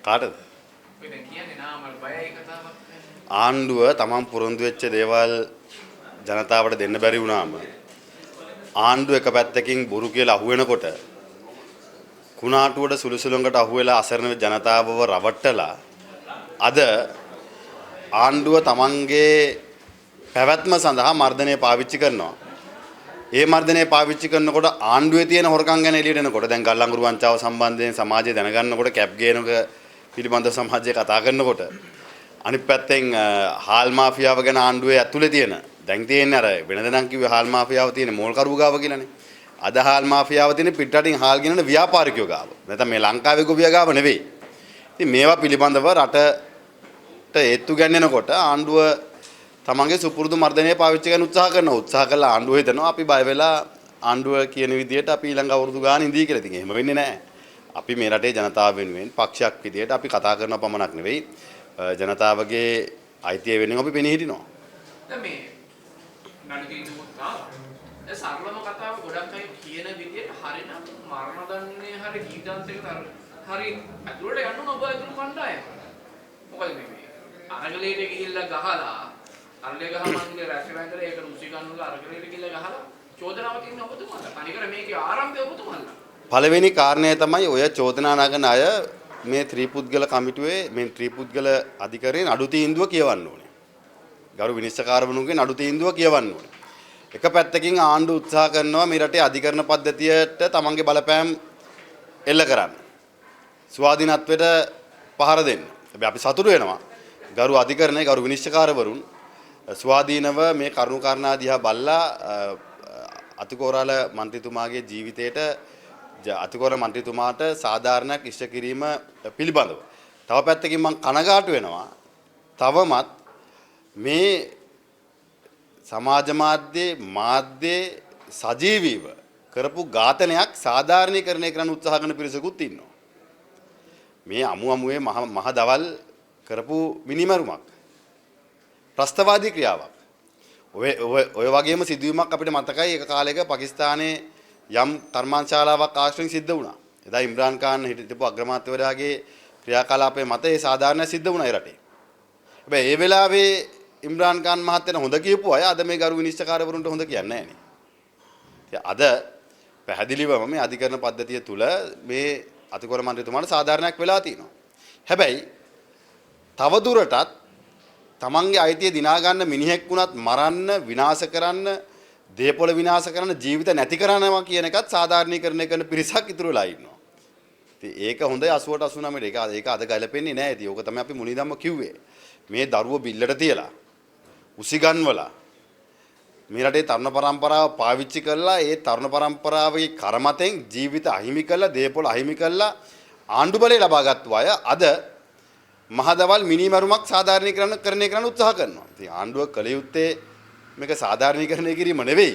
කාටද? ඔය දැන් කියන්නේ නාමල් බයයි කතාවක්. ආණ්ඩුව තමන් පුරොන්දු වෙච්ච දේවල් ජනතාවට දෙන්න බැරි වුණාම ආණ්ඩුව එක පැත්තකින් බොරු කියලා අහුවෙනකොට කුණාටුවට සුළුසුළුංගට අහුවෙලා අසරණ ජනතාවව රවට්ටලා අද ආණ්ඩුව තමන්ගේ පැවැත්ම සඳහා මර්ධනය පාවිච්චි කරනවා. ඒ මර්ධනය පාවිච්චි කරනකොට ආණ්ඩුවේ තියෙන හොරකම් ගැන එළියට එනකොට දැන් ගල්ලංගුරු වංචාව සම්බන්ධයෙන් සමාජය දැනගන්නකොට කැප් ගේනක පිළිබඳ සමාජය කතා කරනකොට අනිත් පැත්තෙන් හාල් මාෆියාව ගැන ආණ්ඩුවේ ඇතුලේ තියෙන දැන් තියෙන්නේ අර වෙනද නම් කිව්වේ හාල් මාෆියාව තියෙන මෝල් කරුව ගාව කියලානේ. අද හාල් මාෆියාව තියෙන පිටරටින් හාල් ගෙනන ව්‍යාපාරිකයෝ ගාව. නැත්නම් මේ ලංකාවේ ගොවියා ගාව නෙවෙයි. ඉතින් මේවා පිළිබඳව රටට ඒත්තු ගන්නනකොට ආණ්ඩුව තමන්ගේ සුපුරුදු මර්ධනය පාවිච්චි කරන්න උත්සාහ කළා ආණ්ඩුව හිතනවා අපි බය වෙලා ආණ්ඩුව කියන විදිහට අපි ඊළඟ අවුරුදු ගාන ඉඳී කියලා. ඉතින් එහෙම වෙන්නේ නැහැ. අපි මේ රටේ ජනතාව වෙනුවෙන් පක්ෂයක් විදිහට අපි කතා කරන පමණක් නෙවෙයි ජනතාවගේ අයිතිය වෙනුවෙන් අපි පෙනී හිටිනවා. දැන් මේ නඩු තීන්දුවක් ආවා. ඒ සරලම කතාව ගොඩක් අය කියන විදිහට හරිනම් මරණ දන්නේ හරි ජීවිතාන්තයකට හරි අතුරට යන්න ඔබ අතුරු කණ්ඩායම. මොකද මේ අරගලයට ගිහිල්ලා ගහලා අරලේ ගහ මන්දිරේ රැකගෙන ඒක රුසි ගන්නවල අරගලයට ගිහිල්ලා ගහලා චෝදනාවක් ඉන්න ඔබතුමාලා. අනිකර මේකේ ආරම්භය ඔබතුමාලා. පළවෙනි කාරණය තමයි ඔය චෝදනා නගන අය මේ ත්‍රිපුද්ගල කමිටුවේ මේ ත්‍රිපුද්ගල අධිකරණයේ නඩු තීන්දුව කියවන්න ඕනේ. ගරු විනිශ්චයකාරවරුන්ගේ නඩු තීන්දුව කියවන්න ඕනේ. එක පැත්තකින් ආණ්ඩුව උත්සාහ කරනවා මේ රටේ අධිකරණ පද්ධතියට තමන්ගේ බලපෑම් එල්ල කරන්න. ස්වාධීනත්වයට පහර දෙන්න. හැබැයි අපි සතුටු වෙනවා. ගරු අධිකරණයේ ගරු විනිශ්චයකාරවරුන් ස්වාධීනව මේ කරුණු කාරණා දිහා බලලා අතිකෝරාල මන්ත්‍රීතුමාගේ ජීවිතයට අතිකෝරාල මන්ත්‍රීතුමාට සාධාරණයක් ඉෂ්ට කිරීම පිළිබඳව. තව පැත්තකින් මම කනගාටු වෙනවා. තවමත් මේ සමාජ මාධ්‍යයේ සජීවීව කරපු ඝාතනයක් සාධාරණීකරණය කරන්න උත්සාහ කරන පිරිසකුත් ඉන්නවා. මේ අමුවේ මහ දවල් කරපු මිනිමරුමක්. ප්‍රස්තවාදී ක්‍රියාවක්. ඔය වගේම සිදුවීමක් අපිට මතකයි එක කාලයක පාකිස්තානයේ යම් කර්මාන්තශාලාවක් ආශ්‍රයෙන් සිද්ධ වුණා. එදා ඉම්රාන් ખાන් හිටපු අග්‍රාමාත්‍යවරයාගේ ක්‍රියාකලාපයේ මත ඒ සාධාරණ සිද්ධ වුණා ඒ රටේ. හැබැයි ඒ වෙලාවේ ඉම්රාන් ખાන් මහත්තයන හොඳ කියපු අය අද මේ ගරු විනිශ්චයකාරවරුන්ට හොඳ කියන්නේ නැහැ. අද පැහැදිලිවම මේ අධිකරණ පද්ධතිය තුල මේ අතිකෝර මන්ත්‍රීතුමාට සාධාරණයක් වෙලා තියෙනවා. හැබැයි තව දුරටත් තමන්ගේ අයිතිය දිනා ගන්න මිනිහෙක් වුණත් මරන්න විනාශ කරන්න දේපොළ විනාශ කරන්න ජීවිත නැති කරනවා කියන එකත් සාධාරණීකරණය කරන පිරිසක් ඉතුරු වෙලා ඉන්නවා. ඉතින් ඒක හොඳයි 80ට 89ට ඒක අද ගැලපෙන්නේ නැහැ. ඉතින් ඕක තමයි අපි මුලින්දම කිව්වේ. මේ දරුව බිල්ලට තියලා උසිගන්වලා මේ රටේ තරුණ පරම්පරාව පාවිච්චි කරලා ඒ තරුණ පරම්පරාවේ කරමතෙන් ජීවිත අහිමි කරලා දේපොළ අහිමි කරලා ආණ්ඩු බලය ලබාගත්තු අය අද මහදවල් මිනිමරුමක් සාධාරණීකරණය කරන්න උත්සාහ කරනවා. ඉතින් ආණ්ඩුව කළ යුත්තේ මේක සාධාරණීකරණය කිරීම නෙවෙයි.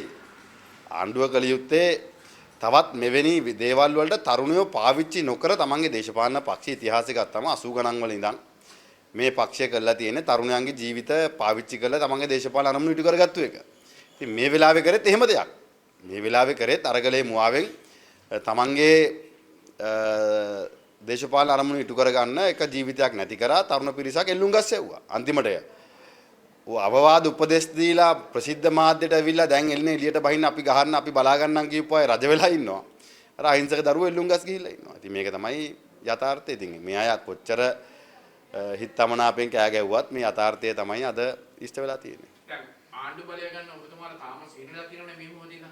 ආණ්ඩුව කළ යුත්තේ තවත් මෙවැනි දේවල් වලට තරුණයෝ පාවිච්චි නොකර තමන්ගේ දේශපාලන පක්ෂ ඉතිහාසය ගත්තම 80 ගණන් වල ඉඳන් මේ පක්ෂය කරලා තියෙන්නේ තරුණයන්ගේ ජීවිත පාවිච්චි කරලා තමන්ගේ දේශපාලන අරමුණු ඉටු කරගත්තු එක. ඉතින් මේ වෙලාවේ කරෙත් එහෙම දෙයක්. මේ වෙලාවේ කරෙත් අරගලේ මුවාවෙන් තමන්ගේ දේශපාලන අරමුණු ඉටු කරගන්න එක ජීවිතයක් නැති කරා තරුණ පිරිසක් එල්ලුම් ගස් සෙව්වා. අන්තිමට අවවාද උපදෙස් දීලා ප්‍රසිද්ධ මාධ්‍යට ඇවිල්ලා දැන් එන්නේ එළියට බහින්න අපි ගහන්න අපි බලා ගන්නම් කියපු අය රජ වෙලා ඉන්නවා. අර අහිංසක දරුවෝ එල්ලුම් ගස් ගිහිල්ලා ඉන්නවා. ඉතින් මේක තමයි යථාර්ථය. ඉතින් මේ අය කොච්චර හිතමනාපෙන් කෑ ගැව්වත් මේ යථාර්ථය තමයි අද ඉෂ්ට වෙලා තියෙන්නේ. දැන් ආණ්ඩු බලය ගන්න ඔබතුමාලා තාම සීනලා තියෙනවනේ මේ මොහොතේ ඉඳන්.